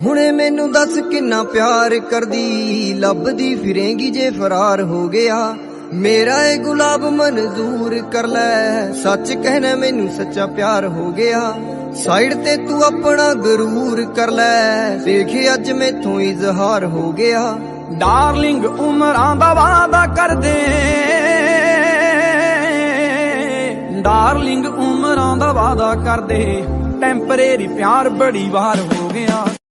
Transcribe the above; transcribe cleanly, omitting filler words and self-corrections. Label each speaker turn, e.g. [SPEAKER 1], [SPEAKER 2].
[SPEAKER 1] ਹੁਣੇ ਮੈਨੂੰ ਦੱਸ ਕਿੰਨਾ ਪਿਆਰ ਕਰਦੀ, ਲੱਭਦੀ ਫਿਰੇਂਗੀ ਜੇ ਫਰਾਰ ਹੋ ਗਿਆ। ਮੇਰਾ ਏ ਗੁਲਾਬ ਮਨਜ਼ੂਰ ਕਰ ਲੈ, ਸੱਚ ਕਹਿਣਾ ਮੈਨੂੰ ਸੱਚਾ ਪਿਆਰ ਹੋ ਗਿਆ। ਸਾਈਡ ਤੇ ਤੂੰ ਆਪਣਾ ਗਰੂਰ ਕਰ ਲੈ, ਦੇਖੇ ਅੱਜ ਮੈਥੋਂ ਇਜ਼ਹਾਰ ਹੋ ਗਿਆ।
[SPEAKER 2] ਡਾਰਲਿੰਗ ਉਮਰਾਂ ਦਾ ਵਾਦਾ ਕਰਦੇ, ਡਾਰਲਿੰਗ ਉਮਰਾਂ ਦਾ ਵਾਦਾ ਕਰਦੇ, ਟੈਂਪਰੇਰੀ ਪਿਆਰ ਬੜੀ ਵਾਰ ਹੋ ਗਿਆ।